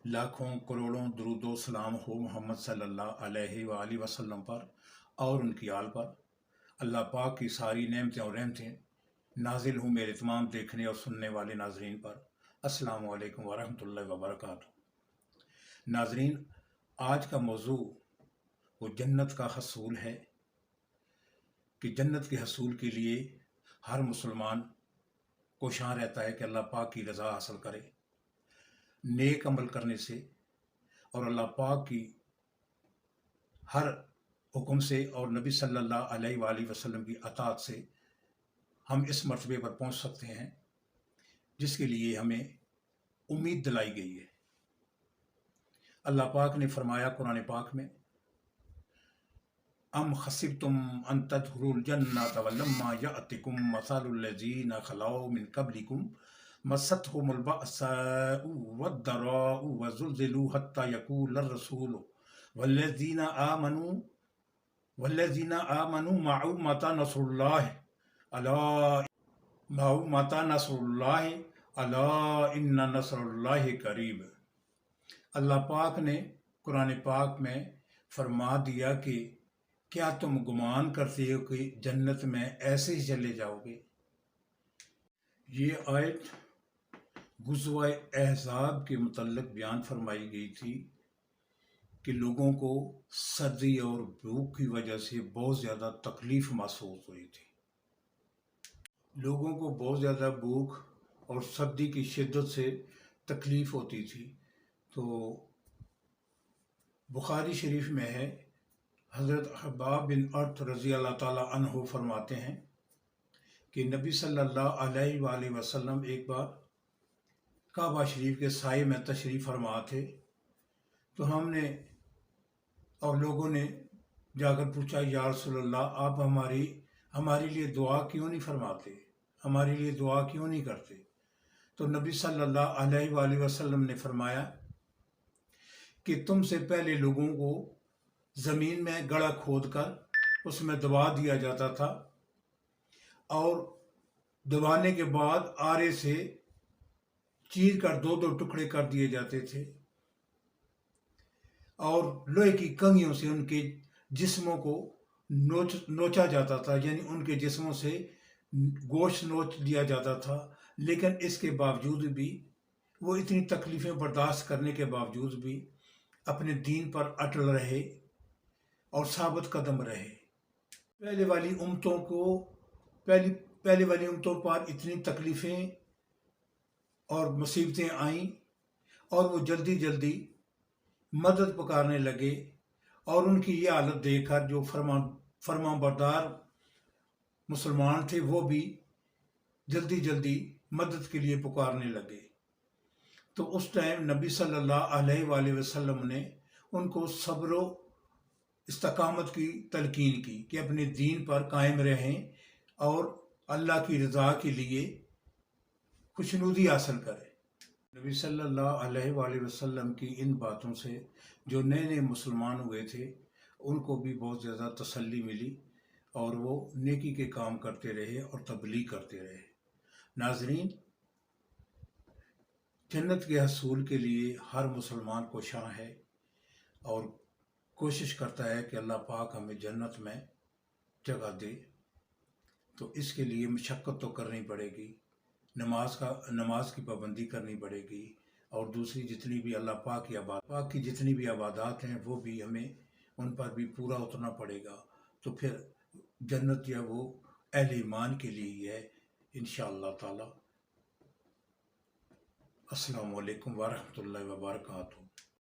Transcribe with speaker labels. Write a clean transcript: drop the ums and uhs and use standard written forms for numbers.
Speaker 1: लाखों करोड़ों दरूदो सलाम हो मोहम्मद सल्लल्लाहु अलैहि वालैहि वसल्लम पर और उनकी आल पर। अल्लाह पाक की सारी नेमतें और रहमतें नाजिल हूँ मेरे तमाम देखने और सुनने वाले नाजरीन पर। अस्सलामु अलैकुम वरहमतुल्लाहि वबरकातुहू। नाजरीन, आज का मौजू वो जन्नत का हसूल है कि जन्नत के हसूल के लिए हर मुसलमान कोशां रहता है कि अल्लाह पाक की रज़ा हासिल करे, नेक अमल करने से और अल्लाह पाक की हर हुक्म से और नबी सल्लल्लाहु अलैहि वसल्लम की अताअत से हम इस मर्तबे पर पहुंच सकते हैं जिसके लिए हमें उम्मीद दिलाई गई है। अल्लाह पाक ने फरमाया कुरान पाक में, अम खसिबतुम अन तदखुलुल जन्नत वलम्मा यातिकुम मसलुल लज़ीना खलौ मिन कब्लिकुम मस्सतहुमुल बअसाउ वद्दराउ वज़ुलज़िलू हत्ता यक़ूलर रसूलु वल्लज़ीना आमनू मअहु मता नस्रुल्लाहि अला इन्ना नस्रुल्लाहि करीब। अल्लाह पाक ने कुरान पाक में फरमा दिया कि क्या तुम गुमान करते हो कि जन्नत में ऐसे ही चले जाओगे। ये आयत गुज़वा अहज़ाब के मुतल्लिक़ बयान फरमाई गई थी कि लोगों को सर्दी और भूख की वजह से बहुत ज़्यादा तकलीफ़ महसूस हुई थी। लोगों को बहुत ज़्यादा भूख और सर्दी की शिद्दत से तकलीफ़ होती थी। तो बुखारी शरीफ में है, हज़रत हब्बाब बिन अर्थ रज़ी अल्लाह ताला अन्हु फरमाते हैं कि नबी सल्लल्लाहु अलैहि वसल्लम एक बार काबा शरीफ के साये में तशरीफ़ फरमा थे। तो हमने और लोगों ने जाकर पूछा, या रसूलल्लाह, आप हमारे लिए दुआ क्यों नहीं फरमाते, हमारे लिए दुआ क्यों नहीं करते। तो नबी सल्लल्लाहु अलैहि वसल्लम ने फरमाया कि तुमसे पहले लोगों को ज़मीन में गड़ा खोद कर उसमें दबा दिया जाता था और दबाने के बाद आरे से चीर कर दो दो टुकड़े कर दिए जाते थे और लोहे की कंघियों से उनके जिस्मों को नोचा जाता था, यानी उनके जिस्मों से गोश्त नोच दिया जाता था। लेकिन इसके बावजूद भी वो इतनी तकलीफ़ें बर्दाश्त करने के बावजूद भी अपने दीन पर अटल रहे और साबित कदम रहे। पहले वाली उम्मतों पर इतनी तकलीफ़ें और मुसीबतें आईं और वो जल्दी जल्दी मदद पुकारने लगे और उनकी ये हालत देखकर जो फरमाबरदार मुसलमान थे वो भी जल्दी जल्दी मदद के लिए पुकारने लगे। तो उस टाइम नबी सल्लल्लाहु अलैहि वसल्लम ने उनको सब्र इस्तकामत की तलकीन की कि अपने दीन पर कायम रहें और अल्लाह की रज़ा के लिए खुशनुदी हासिल करें। नबी सल्लल्लाहु अलैहि वसल्लम की इन बातों से जो नए नए मुसलमान हुए थे उनको भी बहुत ज़्यादा तसल्ली मिली और वो नेकी के काम करते रहे और तबलीग करते रहे। नाज़रीन, जन्नत के हसूल के लिए हर मुसलमान कोशां है और कोशिश करता है कि अल्लाह पाक हमें जन्नत में जगह दे। तो इसके लिए मशक्क़त तो करनी पड़ेगी, नमाज की पाबंदी करनी पड़ेगी और दूसरी जितनी भी अल्लाह पाक की जितनी भी इबादत हैं वो भी हमें उन पर भी पूरा उतरना पड़ेगा। तो फिर जन्नत या वो अहले ईमान के लिए ही है इंशाअल्लाह ताला। अस्सलामु अलैकुम वरहमतुल्लाहि वबरकातुहू।